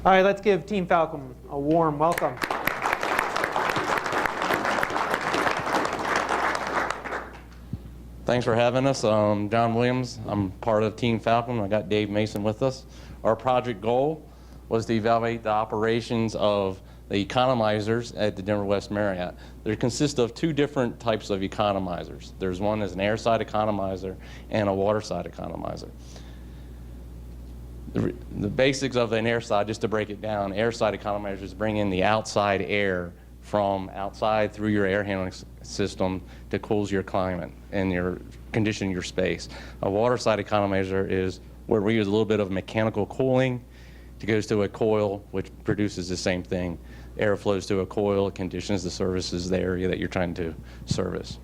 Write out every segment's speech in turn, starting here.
All right, let's give Team Falcon a warm welcome. Thanks for having us. John Williams. I'm part of Team Falcon. I got Dave Mason with us. Our project goal was to evaluate the operations of the economizers at the Denver West Marriott. They consist of two different types of economizers. There's one as an airside economizer and a waterside economizer. The basics of an airside, just to break it down, airside economizers bring in the outside air from outside through your air handling system to cools your climate and condition your space. A waterside economizer is where we use a little bit of mechanical cooling. It goes to a coil, which produces the same thing. Air flows to a coil, it conditions the services, the area that you're trying to service.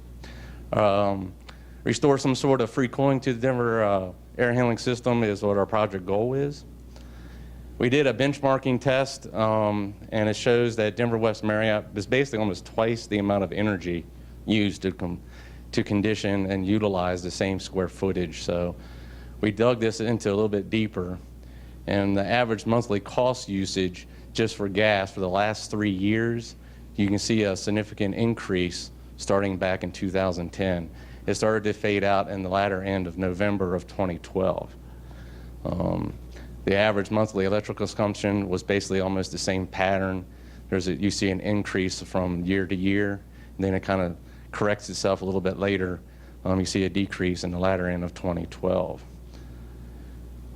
Restore some sort of free cooling to the Denver air handling system is what our project goal is. We did a benchmarking test, and it shows that Denver West Marriott is basically almost twice the amount of energy used to condition and utilize the same square footage. So we dug this into a little bit deeper, and the average monthly cost usage just for gas for the last 3 years, you can see a significant increase starting back in 2010. It started to fade out in the latter end of November of 2012. The average monthly electrical consumption was basically almost the same pattern. You see an increase from year to year, and then it kind of corrects itself a little bit later. You see a decrease in the latter end of 2012.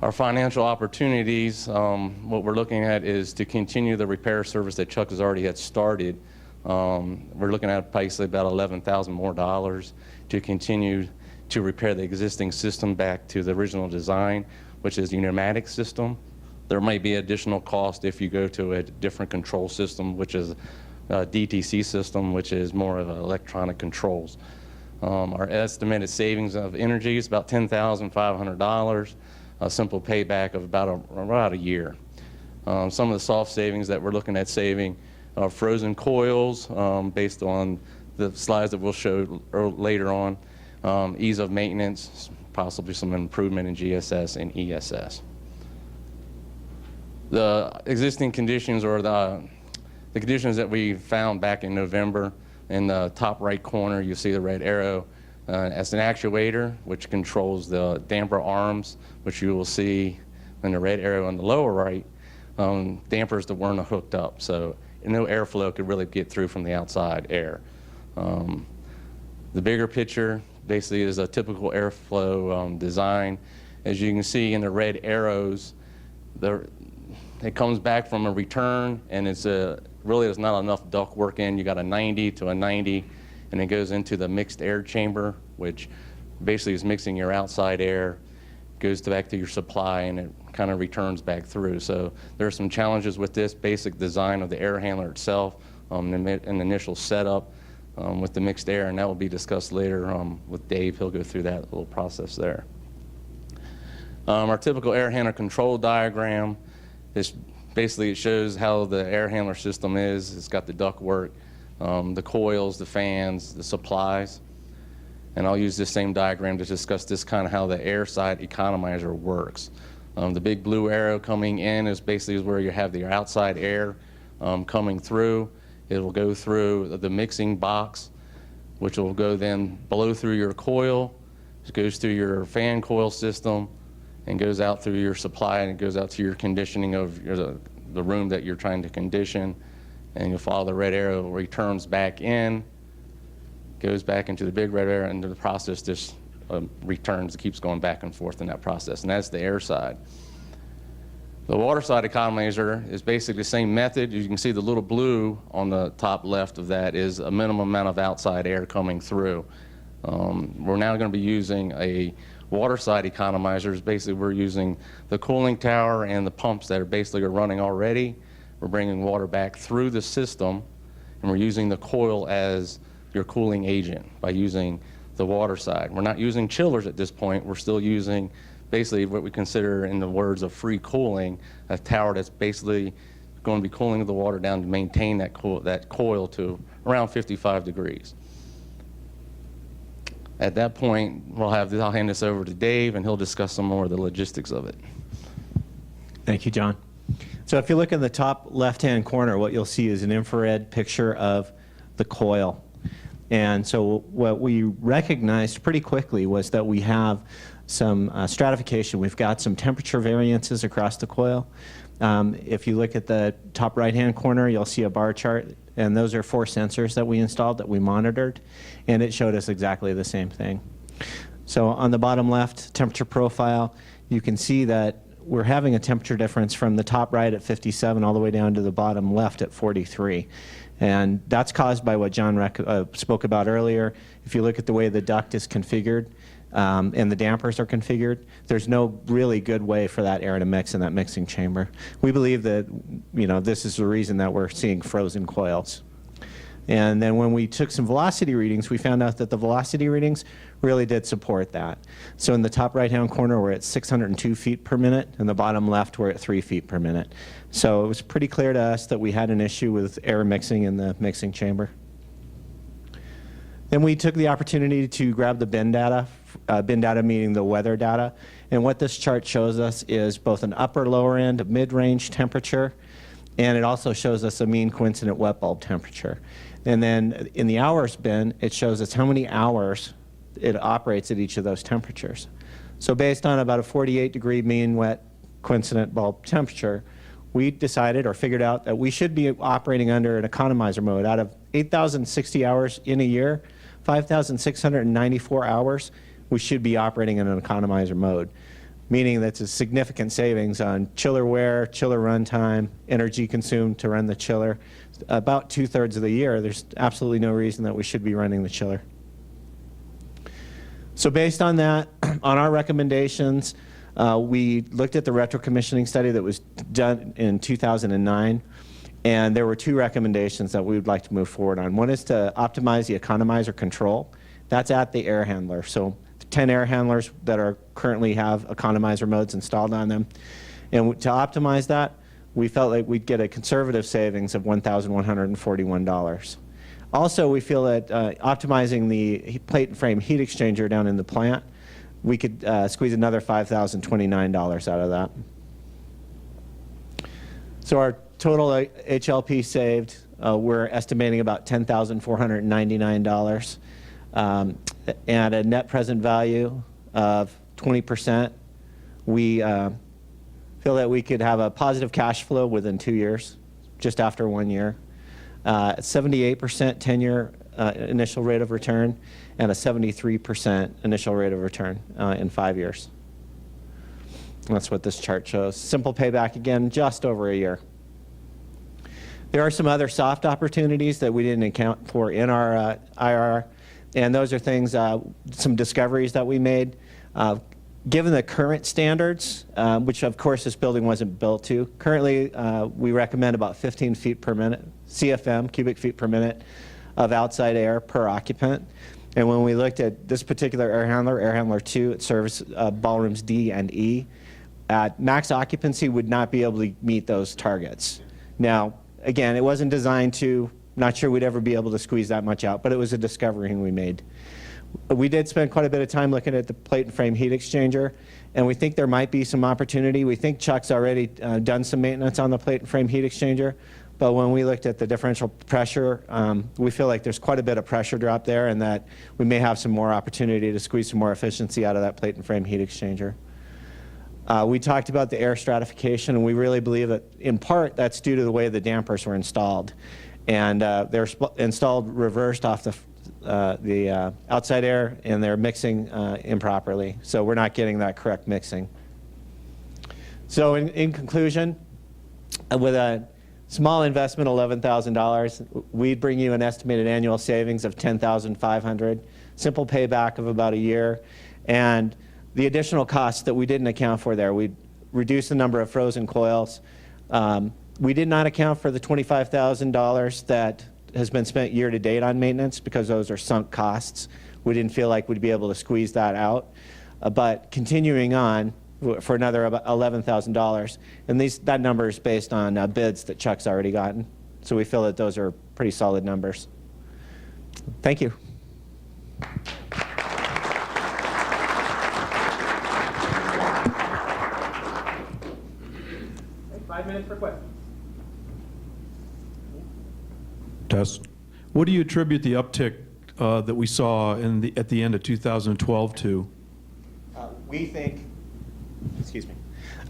Our financial opportunities, what we're looking at is to continue the repair service that Chuck has already had started. We're looking at basically about $11,000 more to continue to repair the existing system back to the original design, which is the pneumatic system. There may be additional cost if you go to a different control system, which is a DTC system, which is more of electronic controls. Our estimated savings of energy is about $10,500, a simple payback of about a year. Some of the soft savings that we're looking at saving are frozen coils, based on the slides that we'll show later on, ease of maintenance, possibly some improvement in GSS and ESS. The existing conditions or the conditions that we found back in November, in the top right corner you see the red arrow as an actuator which controls the damper arms, which you will see in the red arrow on the lower right, dampers that weren't hooked up, so no airflow could really get through from the outside air. The bigger picture basically is a typical airflow design. As you can see in the red arrows, it comes back from a return, and really there's not enough duct work in. You got a 90 to a 90, and it goes into the mixed air chamber, which basically is mixing your outside air, goes back to your supply, and it kind of returns back through. So there are some challenges with this basic design of the air handler itself, and the initial setup with the mixed air, and that will be discussed later with Dave. He'll go through that little process there. Our typical air handler control diagram is basically, it shows how the air handler system is. It's got the ductwork, the coils, the fans, the supplies. And I'll use this same diagram to discuss this kind of how the air side economizer works. The big blue arrow coming in is basically where you have the outside air coming through. It will go through the mixing box, which will go then blow through your coil. It goes through your fan coil system and goes out through your supply, and it goes out to your conditioning of the room that you're trying to condition. And you'll follow the red arrow, returns back in, goes back into the big red arrow, and the process just returns. It keeps going back and forth in that process, and that's the air side. The water side economizer is basically the same method. You can see the little blue on the top left of that is a minimum amount of outside air coming through. We're now going to be using a water side economizers. Basically, we're using the cooling tower and the pumps that are basically running already. We're bringing water back through the system, and we're using the coil as your cooling agent by using the water side. We're not using chillers at this point. We're still using basically what we consider, in the words of free cooling, a tower that's basically going to be cooling the water down to maintain that coil to around 55 degrees. At that point, I'll hand this over to Dave, and he'll discuss some more of the logistics of it. Thank you, John. So if you look in the top left-hand corner, what you'll see is an infrared picture of the coil. And so what we recognized pretty quickly was that we have some stratification. We've got some temperature variances across the coil. If you look at the top right-hand corner, you'll see a bar chart, and those are 4 sensors that we installed, that we monitored, and it showed us exactly the same thing. So on the bottom left, temperature profile, you can see that we're having a temperature difference from the top right at 57 all the way down to the bottom left at 43. And that's caused by what John spoke about earlier. If you look at the way the duct is configured and the dampers are configured, there's no really good way for that air to mix in that mixing chamber. We believe that, this is the reason that we're seeing frozen coils. And then when we took some velocity readings, we found out that the velocity readings really did support that. So in the top right-hand corner, we're at 602 feet per minute, and the bottom left, we're at 3 feet per minute. So it was pretty clear to us that we had an issue with air mixing in the mixing chamber. Then we took the opportunity to grab the bin data meaning the weather data. And what this chart shows us is both an upper, lower end, a mid-range temperature, and it also shows us a mean coincident wet bulb temperature. And then in the hours bin, it shows us how many hours it operates at each of those temperatures. So based on about a 48-degree mean wet coincident bulb temperature, we decided or figured out that we should be operating under an economizer mode. Out of 8,060 hours in a year, 5,694 hours, we should be operating in an economizer mode, meaning that's a significant savings on chiller wear, chiller runtime, energy consumed to run the chiller. About 2/3 of the year, there's absolutely no reason that we should be running the chiller. So based on that, on our recommendations, we looked at the retro-commissioning study that was done in 2009, and there were 2 recommendations that we would like to move forward on. One is to optimize the economizer control. That's at the air handler. So 10 air handlers that are currently have economizer modes installed on them. And to optimize that, we felt like we'd get a conservative savings of $1,141. Also, we feel that optimizing the plate and frame heat exchanger down in the plant, we could squeeze another $5,029 out of that. So our total HLP saved, we're estimating about $10,499. And a net present value of 20%. We feel that we could have a positive cash flow within 2 years, just after 1 year. 78% 10-year initial rate of return, and a 73% initial rate of return in 5 years. And that's what this chart shows. Simple payback, again, just over a year. There are some other soft opportunities that we didn't account for in our IRR, and those are things, some discoveries that we made. Given the current standards, which of course this building wasn't built to, currently we recommend about 15 feet per minute, CFM, cubic feet per minute, of outside air per occupant. And when we looked at this particular air handler 2, it serves ballrooms D and E. At max occupancy would not be able to meet those targets. Now, again, it wasn't designed to, not sure we'd ever be able to squeeze that much out, but it was a discovery we made. We did spend quite a bit of time looking at the plate and frame heat exchanger, and we think there might be some opportunity. We think Chuck's already done some maintenance on the plate and frame heat exchanger, but when we looked at the differential pressure, we feel like there's quite a bit of pressure drop there, and that we may have some more opportunity to squeeze some more efficiency out of that plate and frame heat exchanger. We talked about the air stratification, and we really believe that in part that's due to the way the dampers were installed. And they're installed reversed off the outside air, and they're mixing improperly. So we're not getting that correct mixing. So in conclusion, with a small investment, $11,000, we'd bring you an estimated annual savings of $10,500, simple payback of about a year, and the additional costs that we didn't account for there. We'd reduce the number of frozen coils. We did not account for the $25,000 that has been spent year to date on maintenance, because those are sunk costs. We didn't feel like we'd be able to squeeze that out. But continuing on for another about $11,000, and that number is based on bids that Chuck's already gotten. So we feel that those are pretty solid numbers. Thank you. 5 minutes. minutes for questions. Tess, what do you attribute the uptick that we saw at the end of 2012 to? We think, excuse me,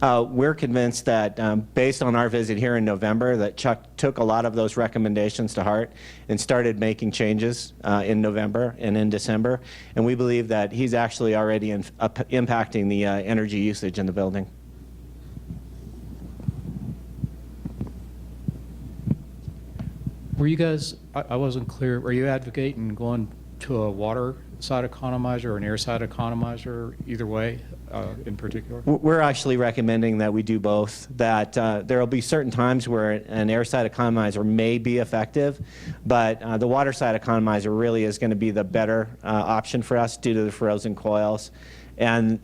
we're convinced that based on our visit here in November, that Chuck took a lot of those recommendations to heart and started making changes in November and in December. And we believe that he's actually already impacting the energy usage in the building. Were you guys, I wasn't clear, were you advocating going to a water side economizer or an air side economizer, either way, in particular? We're actually recommending that we do both, that there will be certain times where an air side economizer may be effective, but the water side economizer really is going to be the better option for us due to the frozen coils. And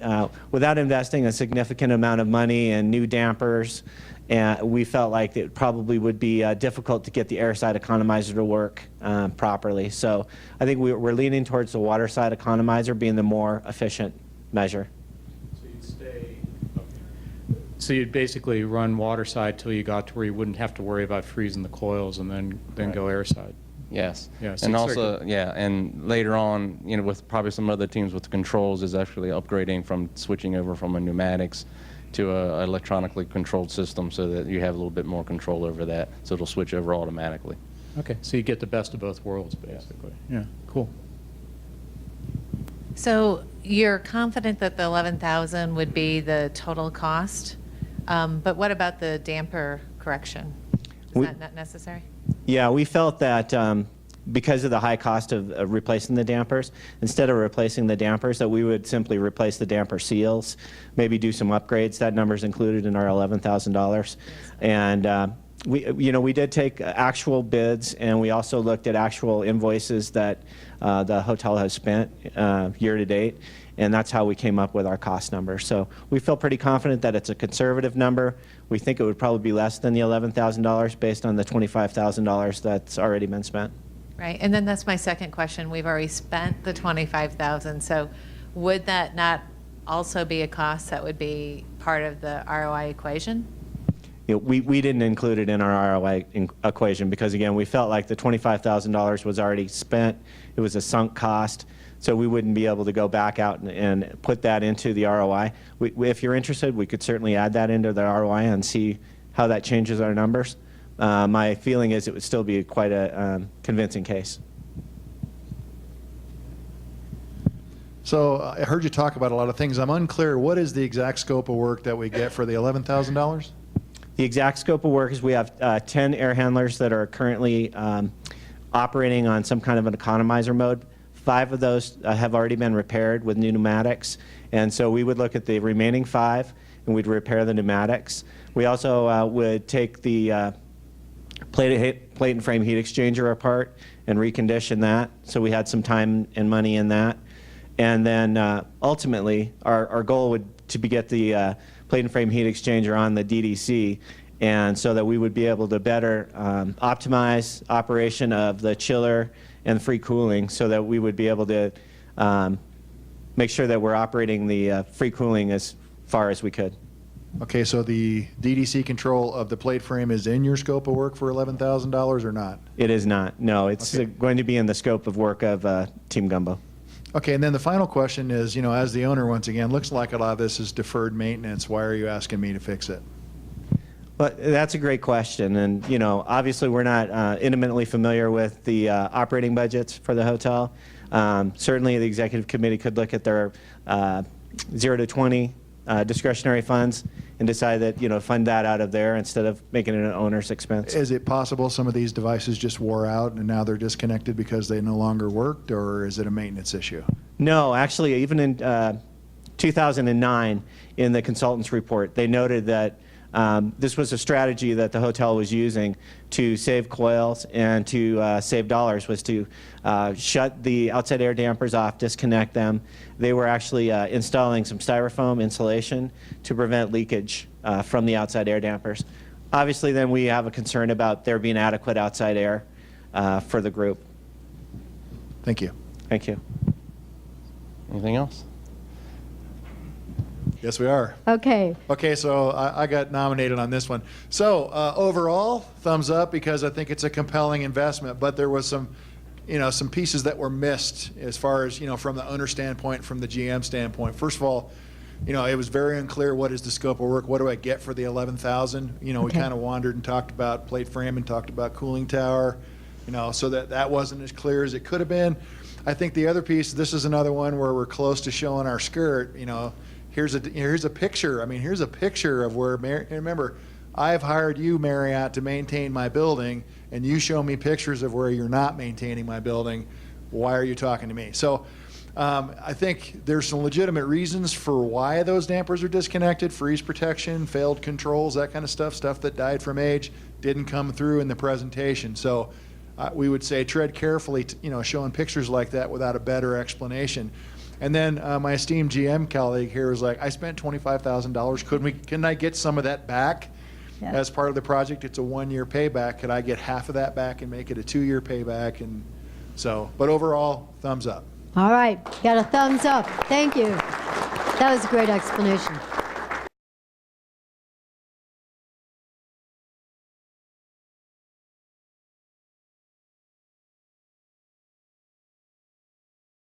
without investing a significant amount of money in new dampers, we felt like it probably would be difficult to get the air side economizer to work properly. So I think we're leaning towards the water side economizer being the more efficient measure. So you'd stay, so you'd basically run water side till you got to where you wouldn't have to worry about freezing the coils and then Right. go air side. Yes. Yeah, and six also, circuit. yeah, and later on, with probably some other teams with the controls is actually upgrading from switching over from a pneumatics to a electronically controlled system so that you have a little bit more control over that, so it'll switch over automatically. Okay, so you get the best of both worlds, basically. Yeah, cool. So you're confident that the 11,000 would be the total cost, but what about the damper correction? Is that not necessary? Yeah, we felt that because of the high cost of replacing the dampers, instead of replacing the dampers, that we would simply replace the damper seals, maybe do some upgrades. That number's included in our $11,000. And we did take actual bids, and we also looked at actual invoices that the hotel has spent year to date, and that's how we came up with our cost number. So we feel pretty confident that it's a conservative number. We think it would probably be less than the $11,000 based on the $25,000 that's already been spent. Right, and then that's my second question. We've already spent the 25,000, so would that not also be a cost that would be part of the ROI equation? We didn't include it in our ROI equation because, again, we felt like the $25,000 was already spent. It was a sunk cost, so we wouldn't be able to go back out and put that into the ROI. If you're interested, we could certainly add that into the ROI and see how that changes our numbers. My feeling is it would still be quite a convincing case. So I heard you talk about a lot of things. I'm unclear. What is the exact scope of work that we get for the $11,000? The exact scope of work is we have 10 air handlers that are currently operating on some kind of an economizer mode. 5 of those have already been repaired with new pneumatics, and so we would look at the remaining 5 and we'd repair the pneumatics. We also would take the plate and frame heat exchanger apart and recondition that, so we had some time and money in that. And then ultimately, our goal would to get the plate and frame heat exchanger on the DDC, and so that we would be able to better optimize operation of the chiller and free cooling, so that we would be able to make sure that we're operating the free cooling as far as we could. Okay, so the DDC control of the plate frame is in your scope of work for $11,000 or not? It is not. No, it's Okay. going to be in the scope of work of Team Gumbo. Okay, and then the final question is, as the owner, once again, looks like a lot of this is deferred maintenance. Why are you asking me to fix it? But that's a great question, and obviously we're not intimately familiar with the operating budgets for the hotel. Certainly, the executive committee could look at their 0 to 20 discretionary funds and decide that fund that out of there instead of making it an owner's expense. Is it possible some of these devices just wore out and now they're disconnected because they no longer worked, or is it a maintenance issue? No, actually, even in 2009, in the consultant's report, they noted that this was a strategy that the hotel was using to save coils and to save dollars, was to shut the outside air dampers off, disconnect them. They were actually installing some styrofoam insulation to prevent leakage from the outside air dampers. Obviously, then we have a concern about there being adequate outside air for the group. Thank you. Thank you. Anything else? Yes, we are. Okay. Okay, so I got nominated on this one. So overall, thumbs up because I think it's a compelling investment. But there was some, some pieces that were missed as far as from the owner standpoint, from the GM standpoint. First of all, it was very unclear what is the scope of work. What do I get for the 11,000? We kind of wandered and talked about plate frame and talked about cooling tower. So that wasn't as clear as it could have been. I think the other piece, this is another one where we're close to showing our skirt. Here's a picture. I mean, here's a picture of where, remember, I've hired you, Marriott, to maintain my building, and you show me pictures of where you're not maintaining my building. Why are you talking to me? So I think there's some legitimate reasons for why those dampers are disconnected: freeze protection, failed controls, that kind of stuff that died from age, didn't come through in the presentation. So we would say tread carefully, showing pictures like that without a better explanation. And then my esteemed GM colleague here was like, I spent $25,000. Couldn't I get some of that back as part of the project? It's a 1-year payback. Could I get half of that back and make it a 2-year payback? And so, but overall, thumbs up. All right. Got a thumbs up. Thank you. That was a great explanation.